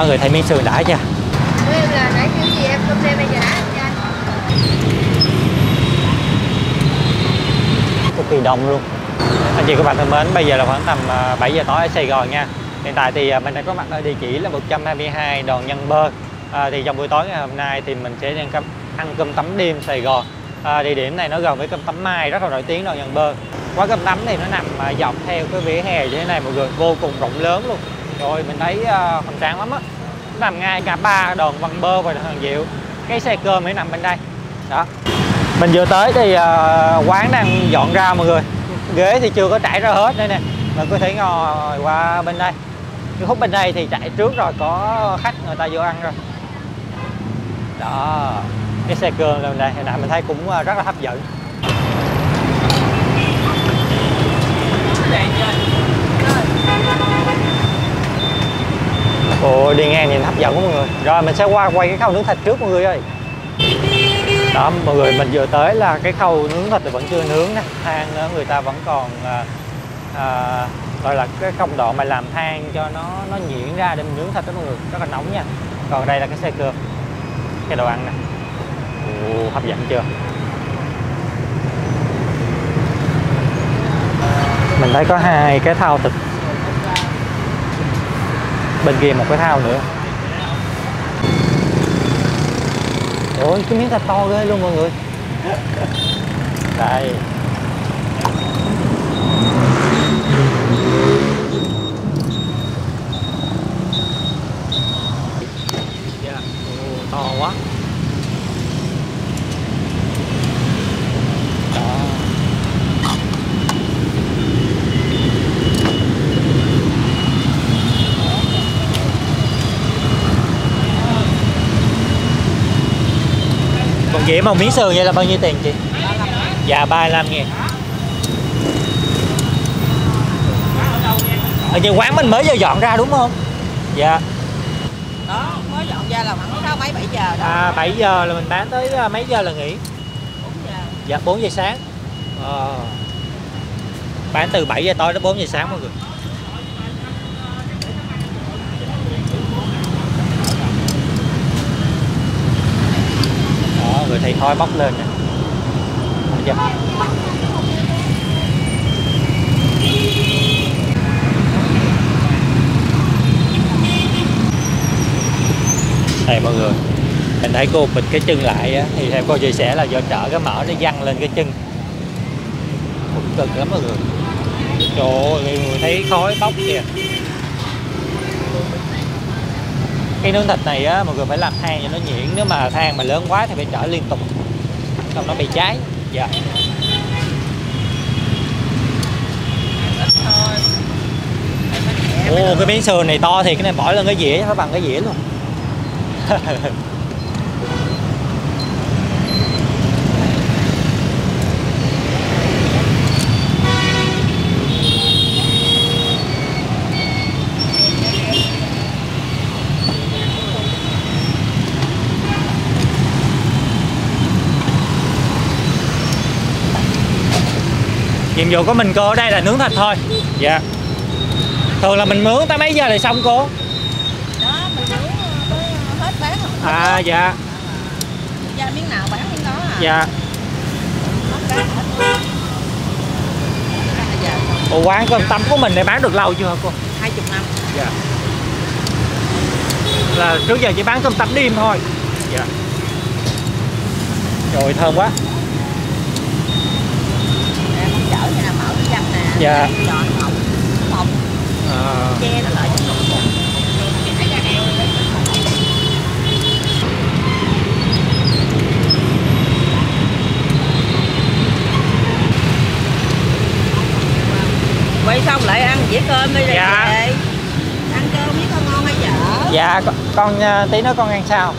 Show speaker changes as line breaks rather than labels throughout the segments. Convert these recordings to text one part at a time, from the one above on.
Mọi người thấy miếng sườn đã chưa?
Em là nãy kêu gì em cơm đem bây giờ đã cho anh.
Cực kỳ đông luôn. Anh chị các bạn thân mến, bây giờ là khoảng tầm 7 giờ tối ở Sài Gòn nha. Hiện tại thì mình đã có mặt ở địa chỉ là 122 Đòn Nhân Bơ. Thì trong buổi tối ngày hôm nay thì mình sẽ ăn cơm tấm đêm Sài Gòn. Địa điểm này nó gần với cơm tấm Mai rất là nổi tiếng Đòn Nhân Bơ. Quán cơm tấm thì nó nằm dọc theo cái vỉa hè như thế này mọi người, vô cùng rộng lớn luôn. Rồi mình thấy hoành tráng lắm á. Nó nằm ngay ngã ba Đòn Văn Bơ và Hoàng Diệu. Cái xe cơm mới nằm bên đây. Đó. Mình vừa tới thì quán đang dọn ra mọi người. Ghế thì chưa có trải ra hết đây nè. Mình có thể ngồi qua bên đây. Cái khúc bên đây thì chạy trước rồi, có khách người ta vô ăn rồi. Đó. Cái xe cơm lên đây, hồi nãy mình thấy cũng rất là hấp dẫn. Ồ, đi ngang nhìn hấp dẫn quá mọi người. Rồi mình sẽ qua quay cái khâu nướng thịt trước mọi người ơi. Đó mọi người, mình vừa tới là cái khâu nướng thịt thì vẫn chưa nướng nè. Than người ta vẫn còn gọi là cái công đoạn mà làm than cho nó nhuyễn ra để mình nướng thịt đó mọi người, rất là nóng nha. Còn đây là cái xe cơm, cái đồ ăn nè. Ồ, hấp dẫn chưa? Mình thấy có hai cái thau thịt, bên kia một cái thau nữa. Ôi, cái miếng thịt to ghê luôn mọi người. Đây. To quá. Đó. Còn chị một miếng sườn vậy là bao nhiêu tiền chị? Dạ 35.000. Ở trên quán mình mới vừa dọn ra đúng không? Dạ.
Đó, mới dọn ra là khoảng 6 mấy 7 giờ đó.
7 giờ là mình bán tới mấy giờ là nghỉ?
4 giờ.
Dạ 4 giờ sáng. Bán từ 7 giờ tối đến 4 giờ sáng mọi người. Đó, người thấy khói bốc lên nè. Dạ. Đây mọi người, mình thấy cô bịt cái chân lại á, thì theo cô chia sẻ là do chợ cái mỡ nó văng lên cái chân, cũng cực lắm mọi người. Trời ơi, người thấy khói bốc kìa. Cái nướng thịt này á mọi người phải làm than cho nó nhuyễn, nếu mà than mà lớn quá thì phải chở liên tục, xong nó bị cháy. Dạ. Ồ, cái miếng sườn này to thì cái này bỏ lên cái dĩa, nó bằng cái dĩa luôn. Nhiệm vụ của mình cô ở đây là nướng thịt thôi. Dạ. Thường là mình nướng tới mấy giờ thì xong cô?
Đó, mình nướng tới hết bán rồi.
Dạ.
Ra miếng nào bán miếng đó à?
Dạ. Ủa, quán cơm tấm của mình này bán được lâu chưa hả cô?
20 năm.
Dạ. Là trước giờ chỉ bán cơm tấm đêm thôi. Dạ. Trời thơm quá.
Em không chở như là mở cái răng nè.
Dạ.
Giòn mỏng. Che nó lại cho nó. Quay xong lại ăn dĩa cơm đi rồi.
Dạ.
Về. Ăn cơm với con ngon hay dở?
Dạ, con tí nữa con ăn sao?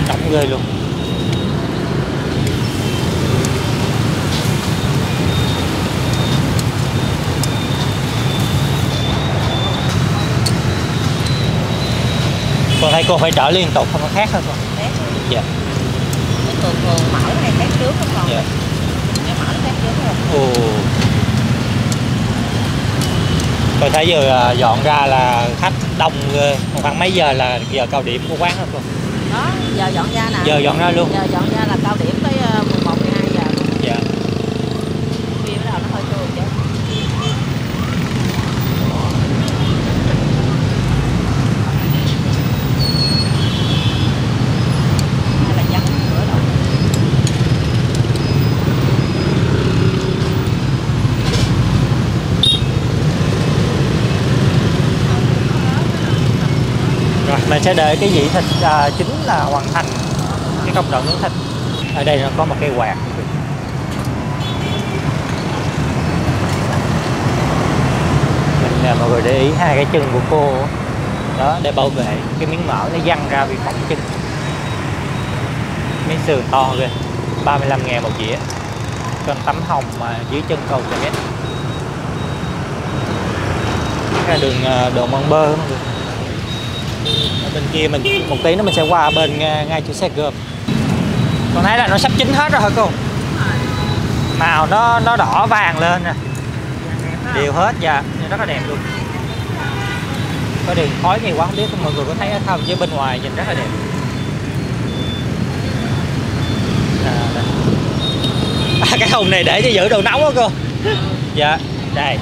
Đóng ghê luôn. Con thấy cô phải trở liên tục không có khác hơn con. Dạ.
thường thường mở hay khác trước không còn.
Dạ.
Em mở khác trước rồi.
Ồ. Tôi thấy giờ dọn ra là khách đông ghê. Khoảng mấy giờ là giờ cao điểm của quán hả cô?
Đó, giờ dọn ra nè.
Giờ dọn ra luôn.
Giờ dọn ra là cao điểm tới 11 12 giờ luôn.
Dạ.
Khi bắt đầu nó hơi trưa chứ. Hay là dắt cửa đâu.
Rồi mình sẽ đợi cái dĩ thịt chính là hoàn thành cái công đoạn nướng thịt. Ở đây nó có một cây quạt. Mình mọi người để ý hai cái chân của cô đó để bảo vệ cái miếng mỡ nó văng ra vì phỏng chân. Miếng sườn to ghê, 35.000 một dĩa. Con tấm hồng mà dưới chân cầu cho biết. Cái là đường Măng Bơ mọi người. Ở bên kia mình một tí nữa mình sẽ qua bên ngay chỗ xe gồm. Con thấy là nó sắp chín hết rồi hả cô? Màu nó đỏ vàng lên nè, đều hết dạ, rất là đẹp luôn. Có đường khói nhiều quá không biết mọi người có thấy không, chứ bên ngoài nhìn rất là đẹp. Cái thùng này để cho giữ đồ nóng á cô. Dạ đây.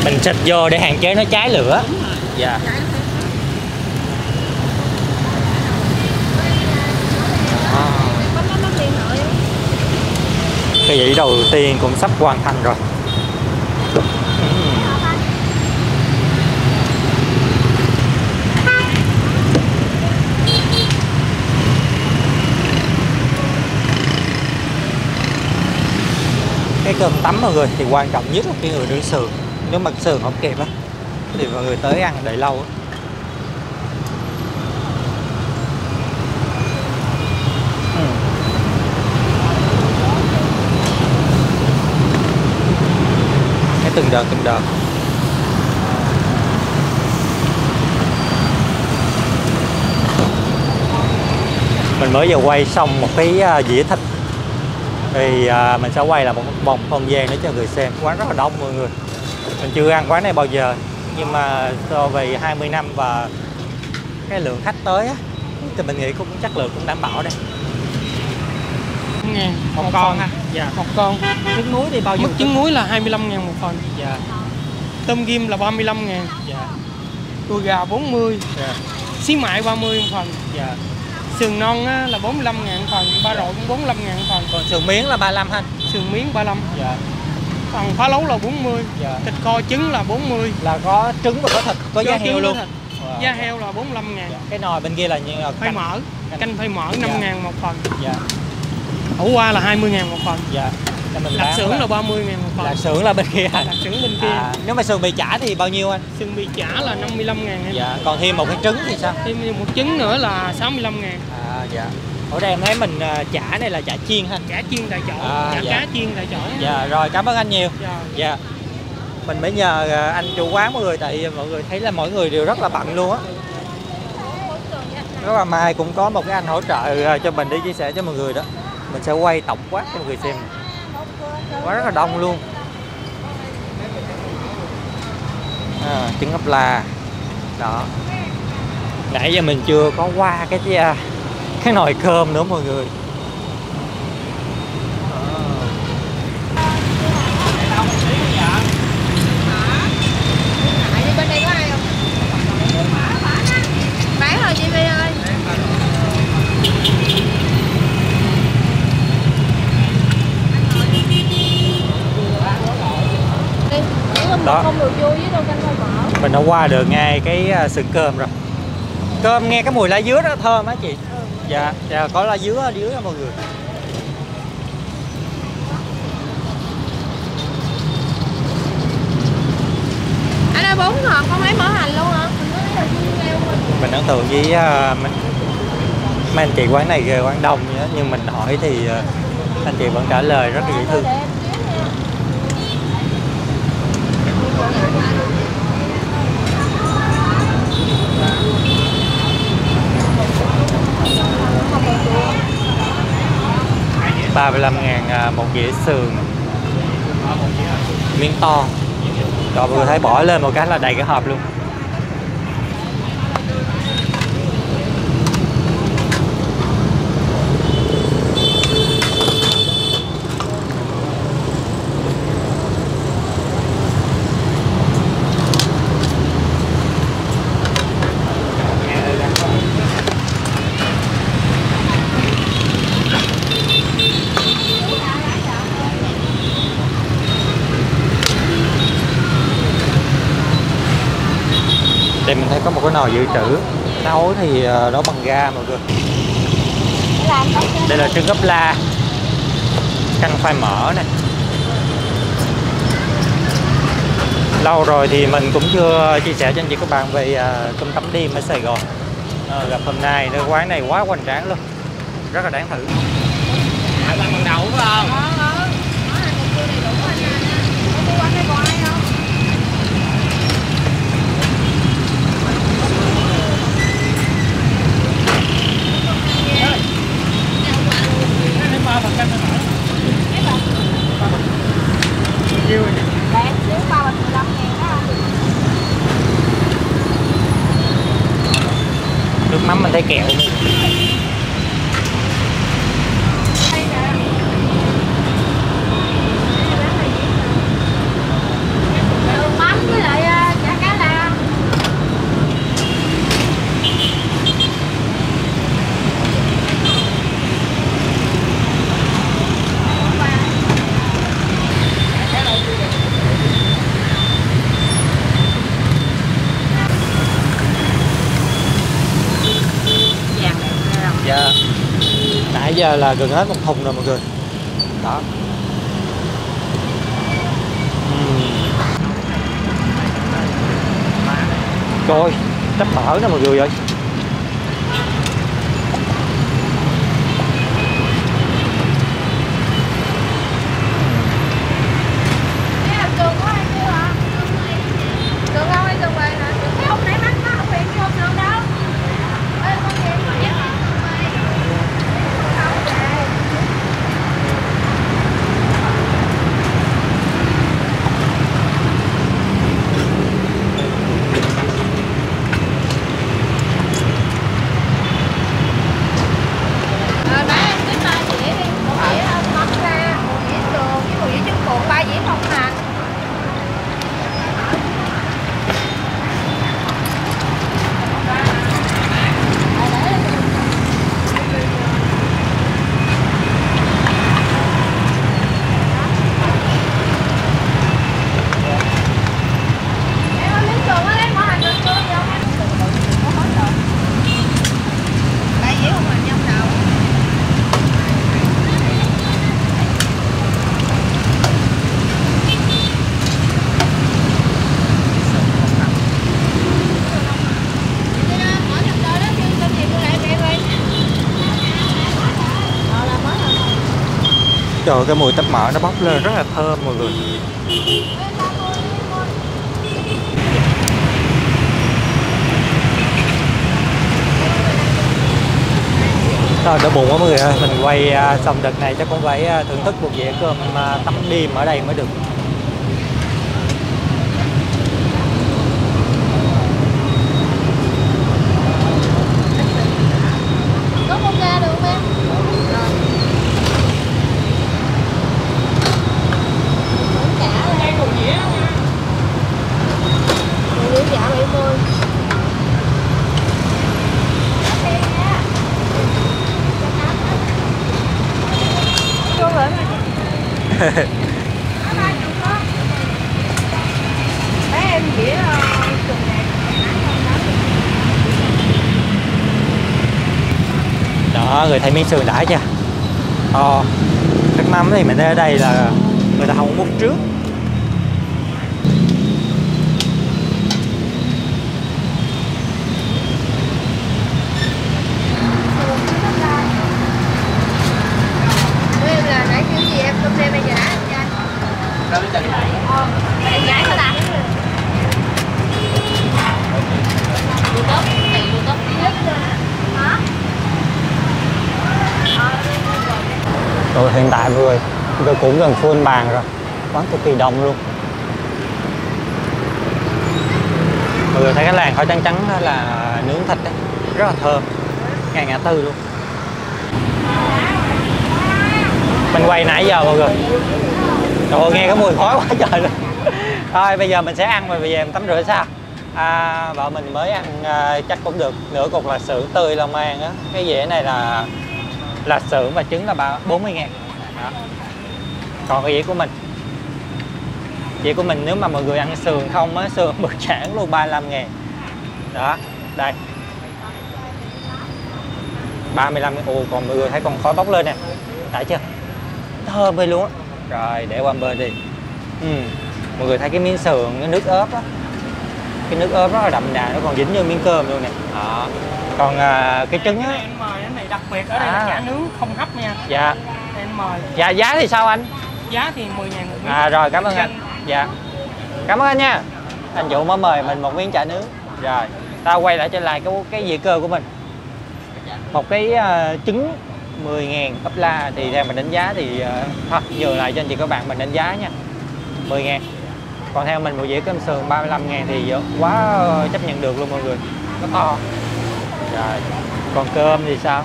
Mình xịt vô để hạn chế nó cháy lửa. Dạ. Cái dĩ đầu tiên cũng sắp hoàn thành rồi. Cái cơm tấm mọi người thì quan trọng nhất là cái người nướng sườn. Nếu mà sườn không kịp á thì mọi người tới ăn đợi lâu á. Cái từng đợt. Mình mới vừa quay xong một cái dĩa thịt thì mình sẽ quay là một vòng không gian để cho người xem. Quán rất là đông mọi người. Mình chưa ăn quán này bao giờ, nhưng mà so về 20 năm và cái lượng khách tới á thì mình nghĩ cũng chất lượng cũng đảm bảo đây. Một con ha. Dạ.
Một con.
Trứng muối thì bao nhiêu?
Mức trứng muối là 25.000 một phần.
Dạ.
Tôm ghim là 35.000.
Dạ.
Đùi gà 40.
Dạ.
Xí mại 30 một phần.
Dạ.
Sườn non á, là 45.000 một phần. Ba rọi cũng 45.000 một phần.
Còn sườn miếng là 35 ha.
Sườn miếng 35.
Dạ.
Phần phá lấu là 40.
Dạ.
Thịt kho trứng là 40.
Là có trứng và có thịt, có da heo luôn.
Wow. Da heo là 45.000.
Dạ. Cái nồi bên kia là
Phai mỡ. Canh phai mỡ 5.000 một phần.
Dạ.
Ổ qua là 20.000 một phần.
Dạ.
Lạp xưởng là 30.000 một phần.
Lạp xưởng là bên kia.
Lạp xưởng bên kia.
Nếu mà sườn bì chả thì bao nhiêu anh?
Sườn bì chả là 55.000 em.
Dạ. Còn thêm một cái trứng thì sao?
Thêm một trứng nữa là 65.000.
Dạ. Ở đây em thấy mình chả này là chả chiên ha.
Chả chiên tại chỗ, chả
dạ.
cá chiên tại chỗ.
Dạ rồi, cảm ơn anh nhiều.
Dạ.
Dạ. Mình mới nhờ anh chủ quán mọi người, tại mọi người thấy là mỗi người đều rất là bận luôn á. Rất là may cũng có một cái anh hỗ trợ cho mình để chia sẻ cho mọi người đó. Mình sẽ quay tổng quát cho mọi người xem. Quá rất là đông luôn. Trứng ốp la. Đó. Nãy giờ mình chưa có qua cái nồi cơm nữa mọi người.
Bên đây có ai không? Bán rồi chị Vi ơi.
Đó.
Không được vui với đâu canh phai mỡ.
Mình đã qua được ngay cái sườn cơm rồi. Cơm nghe cái mùi lá dứa rất là thơm á chị. Dạ, dạ có lá dứa ở dưới đó mọi người.
Anh ơi 4 ngọt không lấy mỡ hành luôn hả?
Mình ấn tượng với mấy anh chị quán này ghê, quán đông vậy đó. Nhưng mình hỏi thì Anh chị vẫn trả lời rất là dễ thương. $35.000 một dĩa sườn miếng to. Rồi vừa thấy bỏ lên một cái là đầy cái hộp luôn. Đây mình thấy có một cái nồi dự trữ. Nấu thì nấu bằng ga mọi người. Đây là trứng ốp la, canh khoai mỡ này. Lâu rồi thì mình cũng chưa chia sẻ cho anh chị các bạn về cơm tấm đêm ở Sài Gòn. Gặp hôm nay cái quán này quá hoành tráng luôn, rất là đáng thử.
Lại bằng đầu phải không? Nhiêu vậy?
Đẹp, nếu 3 bịch 15.000 đó.
Nước mắm mình thấy kẹo.
Mắm với lại chả cá la.
Dạ. Nãy giờ là gần hết một thùng rồi mọi người. Đó. Trời ơi, trách mỡ nè mọi người ơi. Trời ơi, cái mùi tép mỡ nó bốc lên rất là thơm mọi người. Rồi đỡ bụng quá mọi người ơi, mình quay xong đợt này chắc cũng phải thưởng thức một dĩa cơm tấm đêm ở đây mới được.
Có con ga được không em?
Đây còn dĩa nha.
Dĩa dạ 70. Vô rồi. Mấy em dĩa chừng này.
Đó, người thấy miếng sườn đã chưa? Nước mắm thì mình thấy ở đây là người ta không múc trước.
Em là nãy
Rồi hiện tại mọi người tôi cũng gần full bàn rồi, quán cực kỳ đông luôn. Mọi người thấy cái làn khói trắng trắng đó là nướng thịt đấy, rất là thơm, ngay ngã tư luôn. Mình quay nãy giờ mọi người, trời ơi, nghe cái mùi khói quá trời luôn. Thôi bây giờ mình sẽ ăn rồi về mình tắm rửa sao. Vợ mình mới ăn chắc cũng được nửa cục là sườn tươi Long An á. Cái dĩa này là sườn và trứng là 40.000. Còn cái dĩa của mình nếu mà mọi người ăn sườn không á, sườn bực chản luôn 35.000. Đó, đây 35.000. Ồ, còn mọi người thấy con khói bốc lên nè, đã chưa, thơm ghê luôn á. Rồi để qua bên đi. Mọi người thấy cái miếng sườn, cái nước ớt á, cái nước ớt rất là đậm đà, nó còn dính như miếng cơm luôn nè. Đó. Còn cái trứng á,
em mời cái này đặc biệt ở đây là chả nướng không hấp nha.
Dạ.
Em mời.
Dạ, giá thì sao anh?
Giá thì 10.000 một miếng.
Rồi, cảm ơn anh. Dạ, cảm ơn anh nha. Anh Vũ mới mời mình một miếng chả nướng. Rồi tao quay lại trở lại cái dĩa cơm của mình. Một cái trứng 10.000 ốp la thì theo mình đánh giá thì thôi nhường lại cho anh chị các bạn mình đánh giá nha, 10.000. Còn theo mình một dĩa cơm sườn 35.000 thì quá chấp nhận được luôn mọi người, nó to. Rồi còn cơm thì sao?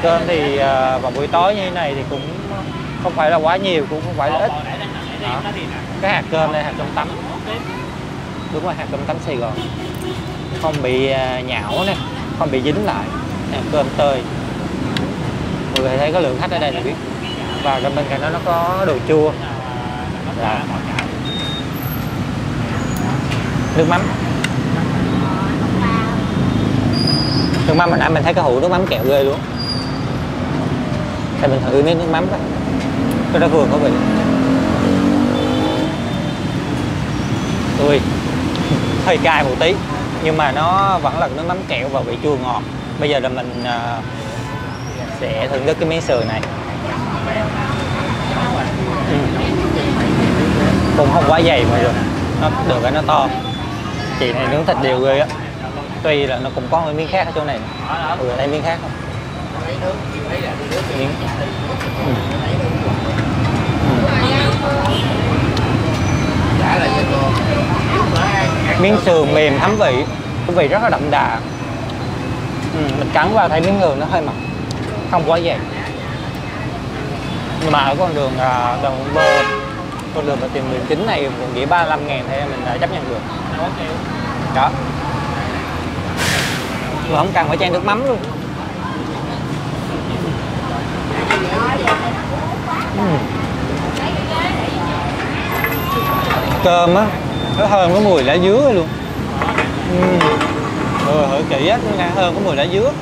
Cơm thì vào buổi tối như thế này thì cũng không phải là quá nhiều, cũng không phải là ít. Đó. Cái hạt cơm đây, hạt cơm tấm, đúng rồi, hạt cơm tấm Sài Gòn, không bị nhão nè, không bị dính lại. Cơm tơi, mọi người thấy có lượng khách ở đây là biết. Và bên cạnh đó nó có đồ chua. Rồi. Nước mắm hồi nãy mình thấy cái hũ nước mắm kẹo ghê luôn. Thì mình thử miếng nước mắm đó, cái đó vừa có vị. Ui, hơi cay một tí nhưng mà nó vẫn là nước mắm kẹo và vị chua ngọt. Bây giờ là mình sẽ thưởng thức cái miếng sườn này. Cũng không quá dày mà được, nó được cái nó to. Chị này nướng thịt đều ghê á. Tuy là nó cũng có một miếng khác ở chỗ này. Mọi người thấy miếng khác không? Miếng. Miếng sườn mềm thấm vị, cái vị rất là đậm đà. Mình cắn vào thấy miếng sườn nó hơi mặn, không quá dày. Nhưng mà ở con đường con đường Tiền 19 này một dĩa 35.000 thì mình chấp nhận được. Đó. Mà không cần phải chan nước mắm luôn. Cơm á, nó thơm có mùi lá dứa luôn. Hở kỹ á, nó thơm có mùi lá dứa.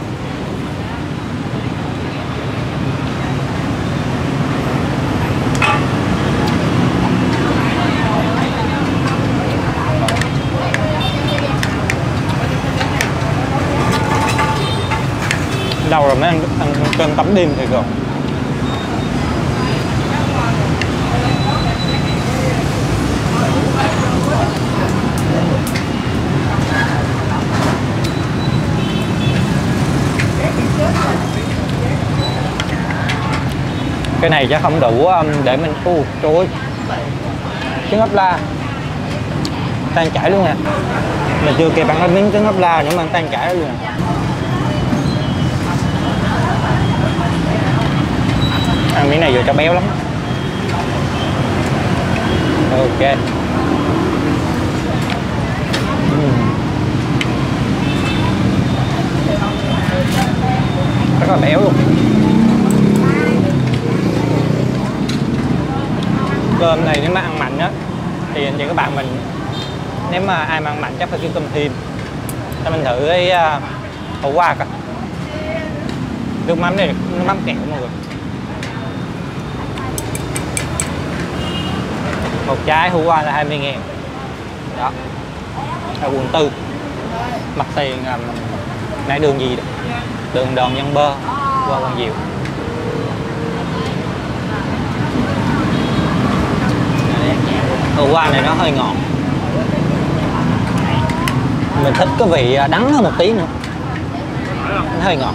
Đâu rồi mới ăn cơm tấm đêm thì rồi. Cái này chắc không đủ để mình trời ơi, trứng ốp la tan chảy luôn nè. Mình chưa kịp ăn cái miếng trứng ốp la nữa mà tan chảy luôn nè. Ăn miếng này vừa cho béo lắm. Ok. Rất là béo luôn. Cơm này nếu mà ăn mạnh á thì anh chị các bạn mình, nếu mà ai mà ăn mạnh chắc phải kêu cơm thêm. Cho mình thử cái hủ qua coi. Nước mắm này nước mắm kẹo mọi người. Một trái hủ qua là 20.000. Đó. Ở quận 4. Mặt tiền nãy đường gì đó, đường Đòn Nhân Bơ qua Hoàng Diệu. Hủ qua này nó hơi ngọt, mình thích cái vị đắng hơn một tí nữa, nó hơi ngọt.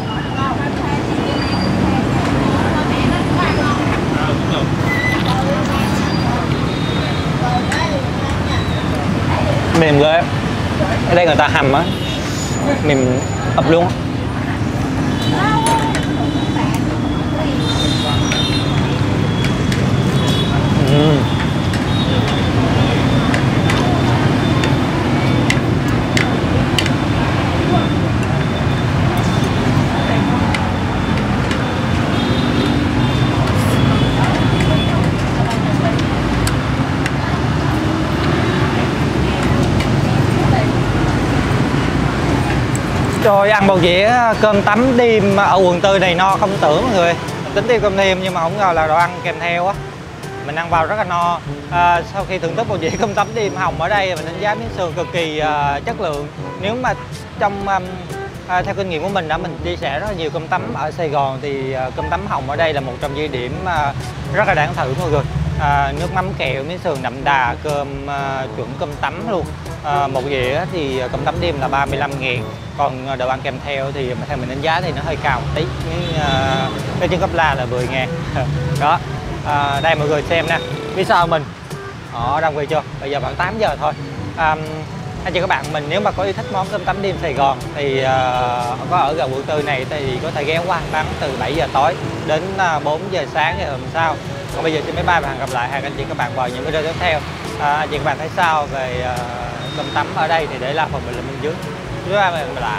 Mềm ghê. Ở đây người ta hầm á, mềm ập luôn á. Rồi ăn một dĩa cơm tấm đêm ở quận 4 này no không tưởng mọi người. Mình tính tiêu cơm thêm nhưng mà không ngờ là đồ ăn kèm theo á. Mình ăn vào rất là no. Sau khi thưởng thức một dĩa cơm tấm đêm hồng ở đây mình đánh giá miếng sườn cực kỳ chất lượng. Nếu mà trong theo kinh nghiệm của mình đã mình chia sẻ rất là nhiều cơm tấm ở Sài Gòn thì cơm tấm hồng ở đây là một trong những điểm rất là đáng thử mọi người. Nước mắm kẹo, miếng sườn đậm đà, cơm chuẩn cơm tấm luôn. Một dĩa thì cơm tấm đêm là 35.000, còn đồ ăn kèm theo thì theo mình đánh giá thì nó hơi cao một tí. Cái trứng cắp la là 10.000. Đó, đây mọi người xem nè, phía sau mình đông người chưa? Bây giờ khoảng 8 giờ thôi. Anh chị các bạn mình nếu mà có yêu thích món cơm tấm đêm Sài Gòn thì có ở gần quận 4 này thì có thể ghé qua, bán từ 7 giờ tối đến 4 giờ sáng ngày hôm sau. Còn bây giờ xin bye bye và hẹn gặp lại anh chị các bạn vào những video tiếp theo. Anh chị các bạn thấy sao về cơm tấm ở đây thì để lại phần bình luận bên dưới. Bye bye và hẹn gặp lại.